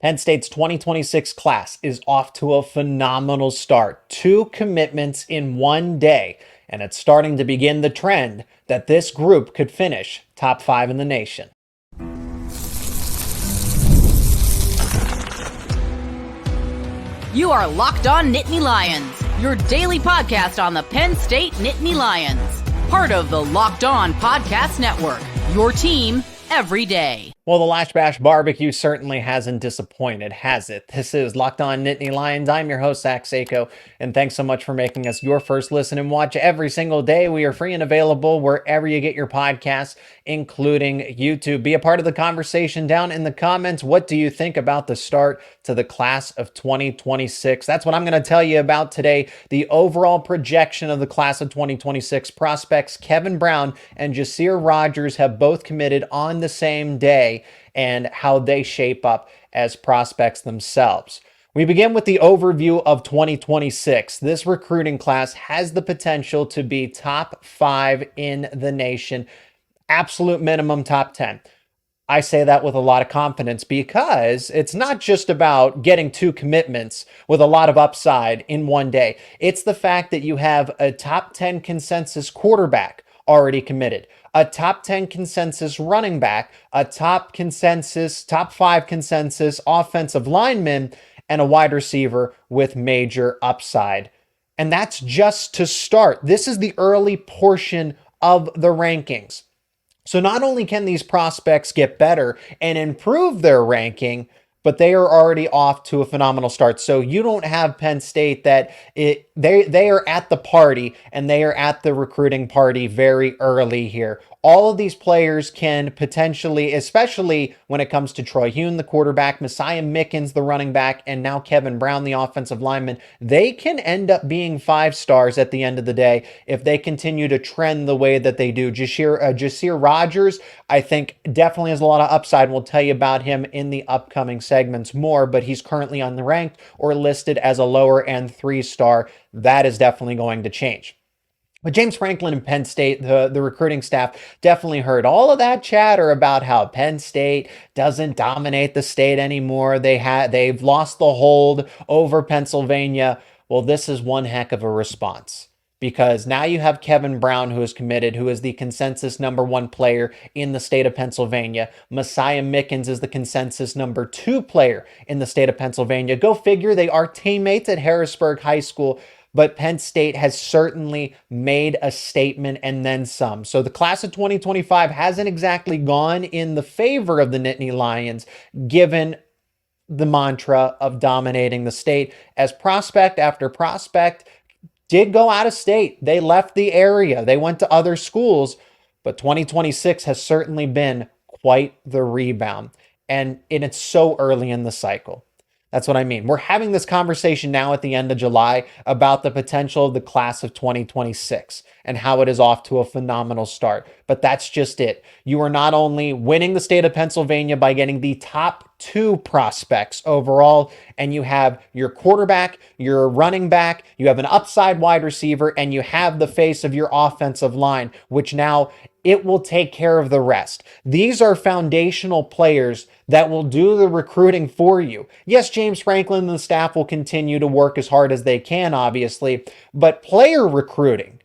Penn State's 2026 class is off to a phenomenal start. 2 commitments in one day, and it's starting to begin the trend that this group could finish top 5 in the nation. You are Locked On Nittany Lions, your daily podcast on the Penn State Nittany Lions. Part of the Locked On Podcast Network, your team every day. Well, the Lash Bash barbecue certainly hasn't disappointed, has it? This is Locked On Nittany Lions. I'm your host, Zach Seyko, and thanks so much for making us your first listen and watch every single day. We are free and available wherever you get your podcasts, including YouTube. Be a part of the conversation down in the comments. What do you think about the start to the class of 2026? That's what I'm going to tell you about today. The overall projection of the class of 2026 prospects. Kevin Brown and Jahsiear Rogers have both committed on the same day, and how they shape up as prospects themselves. We begin with the overview of 2026. This recruiting class has the potential to be top 5 in the nation, absolute minimum top 10. I say that with a lot of confidence because it's not just about getting 2 commitments with a lot of upside in one day. It's the fact that you have a top 10 consensus quarterback already committed, a top 10 consensus running back, a top 5 consensus offensive lineman, and a wide receiver with major upside. And that's just to start. This is the early portion of the rankings. So not only can these prospects get better and improve their ranking, but they are already off to a phenomenal start. So you don't have Penn State that they are at the party and they are at the recruiting party very early here. All of these players can potentially, especially when it comes to Troy Hune, the quarterback, Messiah Mickens, the running back, and now Kevin Brown, the offensive lineman, they can end up being 5 stars at the end of the day if they continue to trend the way that they do. Jahsiear Rogers, I think, definitely has a lot of upside. We'll tell you about him in the upcoming segments more, but he's currently unranked or listed as a lower end 3-star. That is definitely going to change. But James Franklin and Penn State, the recruiting staff, definitely heard all of that chatter about how Penn State doesn't dominate the state anymore. They've lost the hold over Pennsylvania. Well, this is one heck of a response, because now you have Kevin Brown, who is committed, who is the consensus number 1 player in the state of Pennsylvania. Messiah Mickens is the consensus number 2 player in the state of Pennsylvania. Go figure, they are teammates at Harrisburg High School. But Penn State has certainly made a statement and then some. So the class of 2025 hasn't exactly gone in the favor of the Nittany Lions, given the mantra of dominating the state, as prospect after prospect did go out of state. They left the area. They went to other schools. But 2026 has certainly been quite the rebound. And it's so early in the cycle. That's what I mean. We're having this conversation now at the end of July about the potential of the class of 2026 and how it is off to a phenomenal start. But that's just it. You are not only winning the state of Pennsylvania by getting the top 2 prospects overall, and you have your quarterback, your running back, you have an upside wide receiver, and you have the face of your offensive line, which now it will take care of the rest. These are foundational players that will do the recruiting for you. Yes, James Franklin and the staff will continue to work as hard as they can, obviously, but player recruiting,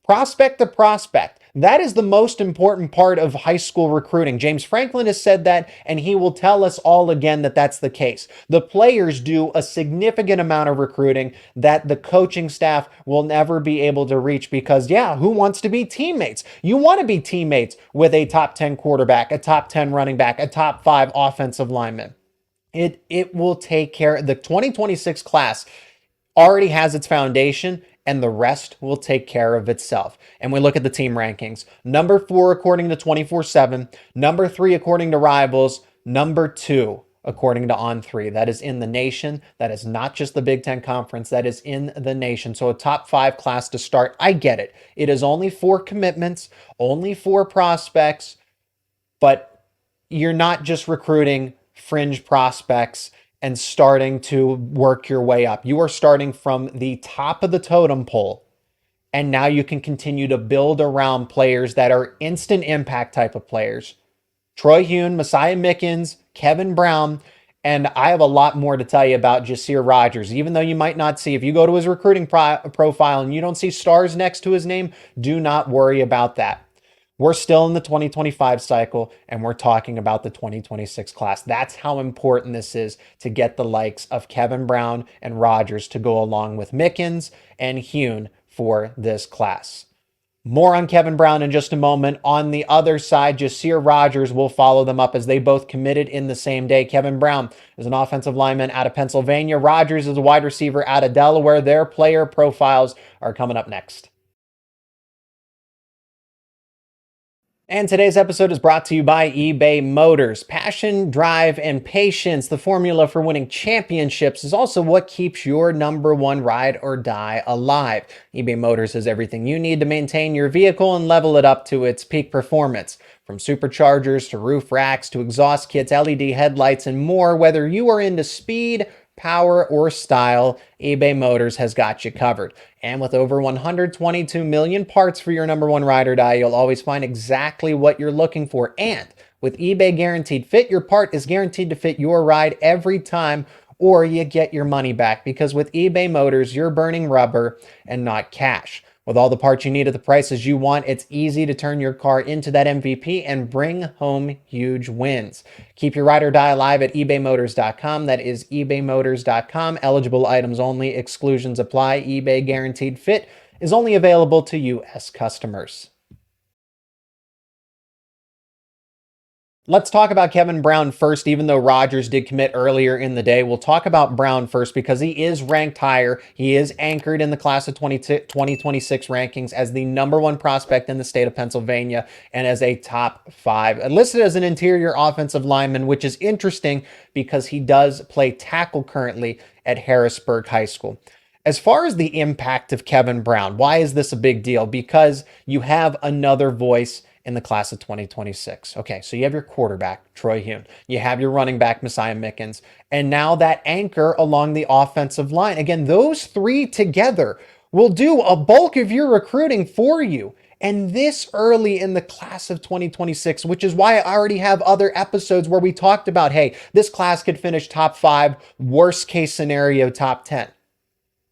prospect to prospect, that is the most important part of high school recruiting. James Franklin has said that, and he will tell us all again that that's the case. The players do a significant amount of recruiting that the coaching staff will never be able to reach because, yeah, who wants to be teammates? You want to be teammates with a top 10 quarterback, a top 10 running back, a top 5 offensive lineman. It will take care. The 2026 class already has its foundation, and the rest will take care of itself. And we look at the team rankings. Number 4, according to 24/7. Number 3, according to Rivals. Number 2, according to On3. That is in the nation. That is not just the Big Ten Conference. That is in the nation. So a top 5 class to start. I get it. It is only 4 commitments, only 4 prospects, but you're not just recruiting fringe prospects and starting to work your way up. You are starting from the top of the totem pole, and now you can continue to build around players that are instant impact type of players Troy Hune, Messiah Mickens, Kevin Brown, and I have a lot more to tell you about Jahsiear Rogers. Even though you might not see, if you go to his recruiting profile and you don't see stars next to his name, do not worry about that. We're still in the 2025 cycle, and we're talking about the 2026 class. That's how important this is to get the likes of Kevin Brown and Rogers to go along with Mickens and Hune for this class. More on Kevin Brown in just a moment. On the other side, Jahsiear Rogers will follow them up as they both committed in the same day. Kevin Brown is an offensive lineman out of Pennsylvania. Rogers is a wide receiver out of Delaware. Their player profiles are coming up next. And today's episode is brought to you by eBay Motors. Passion, drive, and patience, the formula for winning championships, is also what keeps your number one ride or die alive. eBay Motors has everything you need to maintain your vehicle and level it up to its peak performance. From superchargers to roof racks to exhaust kits, LED headlights, and more, whether you are into speed, power, or style, eBay Motors has got you covered. And with over 122 million parts for your number one ride or die, you'll always find exactly what you're looking for. And with eBay Guaranteed Fit, your part is guaranteed to fit your ride every time, or you get your money back. Because with eBay Motors, you're burning rubber and not cash. With all the parts you need at the prices you want, it's easy to turn your car into that MVP and bring home huge wins. Keep your ride or die alive at ebaymotors.com. That is ebaymotors.com. Eligible items only. Exclusions apply. eBay Guaranteed Fit is only available to U.S. customers. Let's talk about Kevin Brown first, even though Rogers did commit earlier in the day. We'll talk about Brown first because he is ranked higher. He is anchored in the class of 2026 rankings as the number one prospect in the state of Pennsylvania and as a top 5. Listed as an interior offensive lineman, which is interesting because he does play tackle currently at Harrisburg High School. As far as the impact of Kevin Brown, why is this a big deal? Because you have another voice in the class of 2026. Okay, so you have your quarterback, Troy Hune. You have your running back, Messiah Mickens. And now that anchor along the offensive line. Again, those three together will do a bulk of your recruiting for you. And this early in the class of 2026, which is why I already have other episodes where we talked about, hey, this class could finish top 5, worst case scenario, top 10.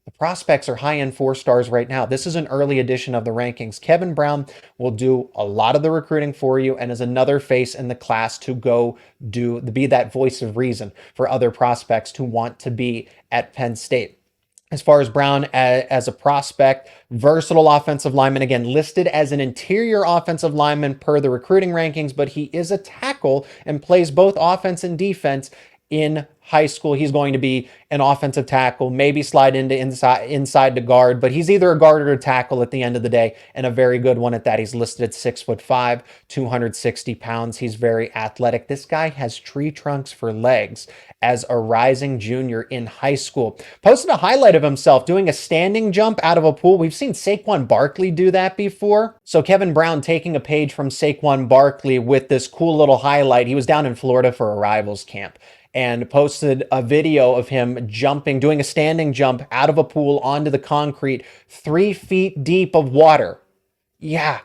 The prospects are high-end 4 stars right now. This is an early edition of the rankings. Kevin Brown will do a lot of the recruiting for you and is another face in the class to go be that voice of reason for other prospects to want to be at Penn State. As far as Brown as a prospect, versatile offensive lineman, again, listed as an interior offensive lineman per the recruiting rankings, but he is a tackle and plays both offense and defense. In high school, he's going to be an offensive tackle, maybe slide into inside to guard, but he's either a guard or a tackle at the end of the day, and a very good one at that. He's listed at 6'5", 260 pounds. He's very athletic. This guy has tree trunks for legs as a rising junior in high school. Posted a highlight of himself doing a standing jump out of a pool. We've seen Saquon Barkley do that before. So Kevin Brown taking a page from Saquon Barkley with this cool little highlight. He was down in Florida for a rivals camp and posted a video of him jumping, doing a standing jump out of a pool onto the concrete, 3 feet deep of water. Yeah,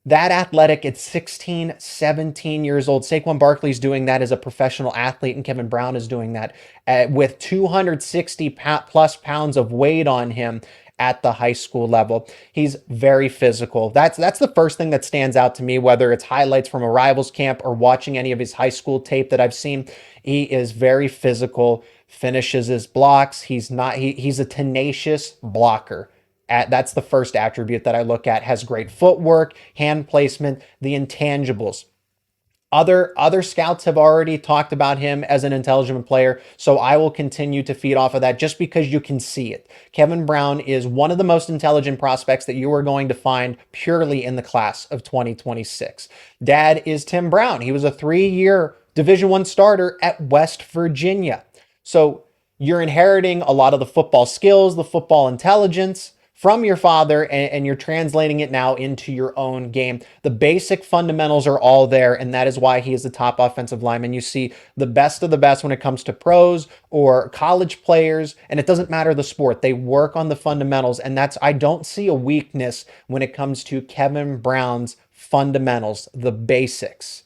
that athletic at 16, 17 years old. Saquon Barkley's doing that as a professional athlete, and Kevin Brown is doing that with 260 plus pounds of weight on him at the high school level. He's very physical. That's the first thing that stands out to me, whether it's highlights from a rivals camp or watching any of his high school tape that I've seen. He is very physical, finishes his blocks. He's a tenacious blocker. That's the first attribute that I look at. Has great footwork, hand placement, the intangibles. Other scouts have already talked about him as an intelligent player, so I will continue to feed off of that just because you can see it. Kevin Brown is one of the most intelligent prospects that you are going to find purely in the class of 2026. Dad is Tim Brown. He was a 3-year Division I starter at West Virginia. So you're inheriting a lot of the football skills, the football intelligence from your father, and you're translating it now into your own game. The basic fundamentals are all there, and that is why he is the top offensive lineman. You see the best of the best when it comes to pros or college players, and it doesn't matter the sport. They work on the fundamentals, and I don't see a weakness when it comes to Kevin Brown's fundamentals, the basics.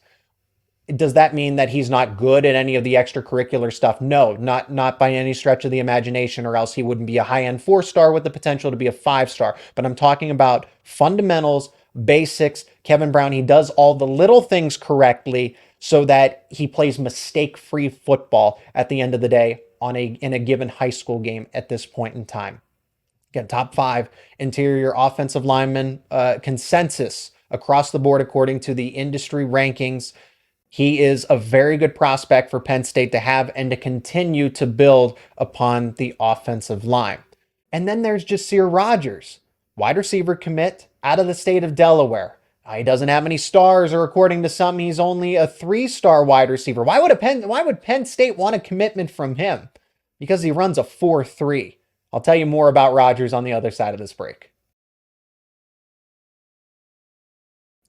Does that mean that he's not good at any of the extracurricular stuff? No, not by any stretch of the imagination, or else he wouldn't be a high-end 4-star with the potential to be a 5-star. But I'm talking about fundamentals, basics. Kevin Brown, he does all the little things correctly so that he plays mistake-free football at the end of the day in a given high school game at this point in time. Again, top 5 interior offensive lineman consensus across the board according to the industry rankings. He is a very good prospect for Penn State to have and to continue to build upon the offensive line. And then there's Jahsiear Rogers, wide receiver commit out of the state of Delaware. He doesn't have any stars, or according to some, he's only a 3-star wide receiver. Why would Penn State want a commitment from him? Because he runs a 4.3. I'll tell you more about Rogers on the other side of this break.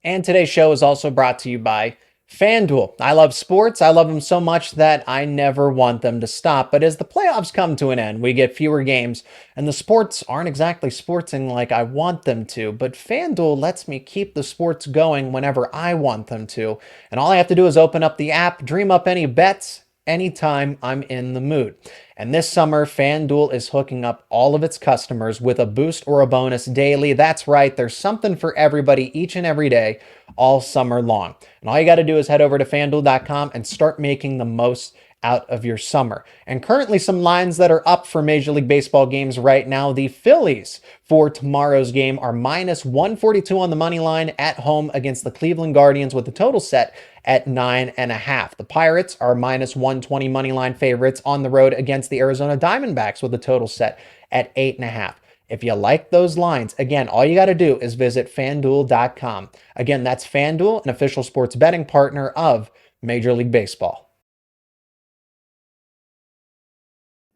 And today's show is also brought to you by FanDuel. I love sports. I love them so much that I never want them to stop. But as the playoffs come to an end, we get fewer games, and the sports aren't exactly sportsing like I want them to. But FanDuel lets me keep the sports going whenever I want them to. And all I have to do is open up the app, dream up any bets, anytime I'm in the mood. And this summer, FanDuel is hooking up all of its customers with a boost or a bonus daily. That's right, there's something for everybody each and every day, all summer long. And all you got to do is head over to FanDuel.com and start making the most out of your summer. And currently some lines that are up for Major League Baseball games right now. The Phillies for tomorrow's game are minus 142 on the money line at home against the Cleveland Guardians, with the total set at 9.5. The Pirates are minus 120 money line favorites on the road against the Arizona Diamondbacks, with the total set at 8.5. If you like those lines, again, all you got to do is visit FanDuel.com. Again, that's FanDuel, an official sports betting partner of Major League Baseball.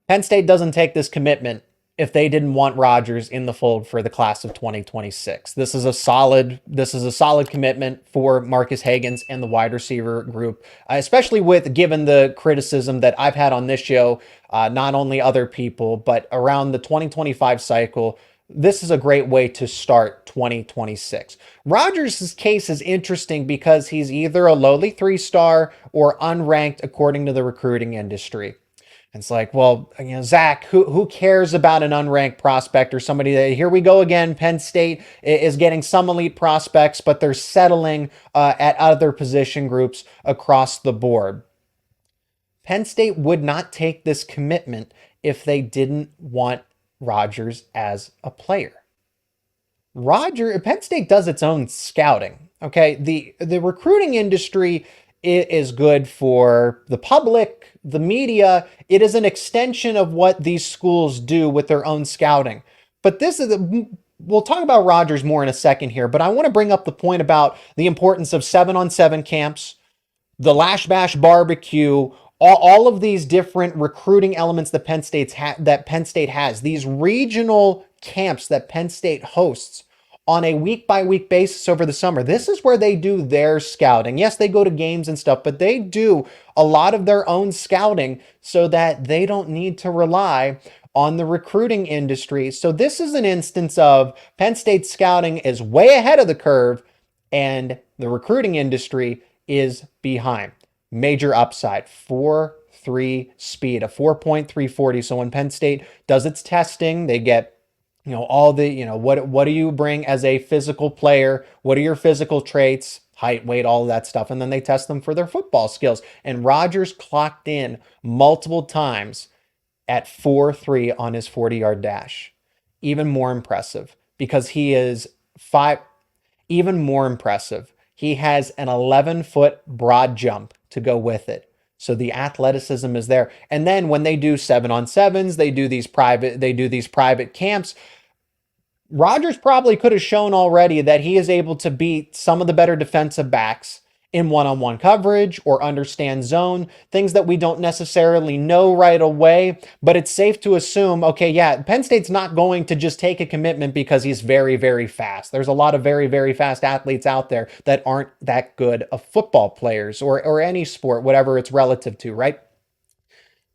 Penn State doesn't take this commitment if they didn't want Rogers in the fold for the class of 2026. This is a solid commitment for Marcus Hagans and the wide receiver group, especially given the criticism that I've had on this show, not only other people, but around the 2025 cycle. This is a great way to start 2026. Rogers' case is interesting because he's either a lowly 3-star or unranked according to the recruiting industry. It's like, well, Zach, who cares about an unranked prospect or somebody that, here we go again, Penn State is getting some elite prospects, but they're settling at other position groups across the board. Penn State would not take this commitment if they didn't want Rogers as a player. Penn State does its own scouting. Okay, the recruiting industry is good for the public, the media. It is an extension of what these schools do with their own scouting. But we'll talk about Rogers more in a second here, but I want to bring up the point about the importance of 7-on-7 camps, the Lash Bash barbecue, all of these different recruiting elements that Penn State has, these regional camps that Penn State hosts on a week-by-week basis over the summer. This is where they do their scouting. Yes, they go to games and stuff, but they do a lot of their own scouting so that they don't need to rely on the recruiting industry. So this is an instance of Penn State scouting is way ahead of the curve and the recruiting industry is behind. Major upside, 4.3 speed, a 4.340. So when Penn State does its testing, they get all the, what do you bring as a physical player? What are your physical traits, height, weight, all of that stuff? And then they test them for their football skills. And Rogers clocked in multiple times at 4.3 on his 40-yard dash. Even more impressive because he is even more impressive. He has an 11-foot broad jump to go with it. So the athleticism is there. And then when they do 7-on-7s, they do these private camps. Rogers probably could have shown already that he is able to beat some of the better defensive backs in one-on-one coverage or understand zone, things that we don't necessarily know right away, but it's safe to assume, okay, yeah, Penn State's not going to just take a commitment because he's very, very fast. There's a lot of very, very fast athletes out there that aren't that good of football players or any sport, whatever it's relative to, right?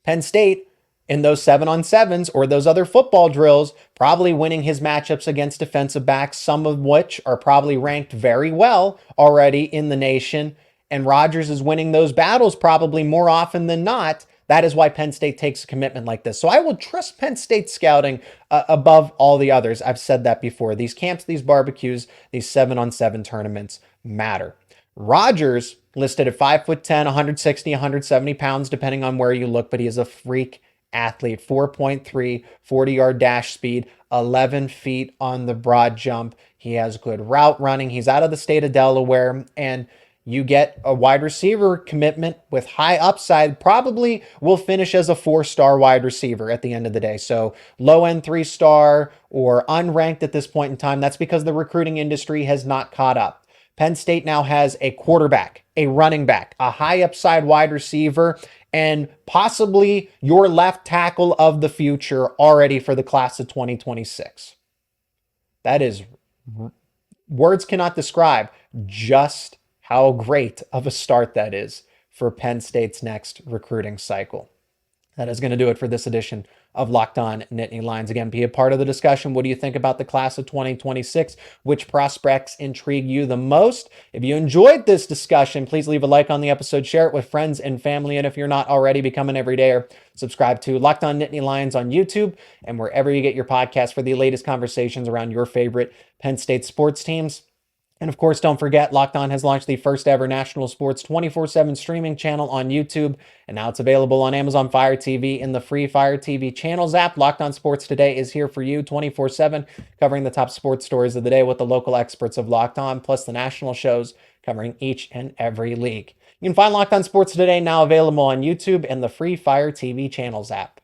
Penn State, in those 7-on-7s or those other football drills, probably winning his matchups against defensive backs, some of which are probably ranked very well already in the nation. and Rogers is winning those battles probably more often than not. That is why Penn State takes a commitment like this. So I will trust Penn State scouting above all the others. I've said that before. These camps, these barbecues, these 7-on-7 tournaments matter. Rogers listed at 5'10", 160, 170 pounds, depending on where you look, but he is a freak athlete. 4.3, 40-yard dash speed, 11 feet on the broad jump. He has good route running. He's out of the state of Delaware, and you get a wide receiver commitment with high upside, probably will finish as a 4-star wide receiver at the end of the day. So low end 3-star or unranked at this point in time. That's because the recruiting industry has not caught up. Penn State now has a quarterback, a running back, a high upside wide receiver, and possibly your left tackle of the future already for the class of 2026. That is, words cannot describe just how great of a start that is for Penn State's next recruiting cycle. That is going to do it for this edition of Locked On Nittany Lions. Again, be a part of the discussion. What do you think about the class of 2026? Which prospects intrigue you the most? If you enjoyed this discussion, please leave a like on the episode, share it with friends and family, and if you're not already, become an everydayer. Subscribe to Locked On Nittany Lions on YouTube and wherever you get your podcasts for the latest conversations around your favorite Penn State sports teams. And of course, don't forget, Locked On has launched the first ever national sports 24/7 streaming channel on YouTube. And now it's available on Amazon Fire TV in the free Fire TV channels app. Locked On Sports Today is here for you 24/7, covering the top sports stories of the day with the local experts of Locked On, plus the national shows covering each and every league. You can find Locked On Sports Today now available on YouTube and the free Fire TV channels app.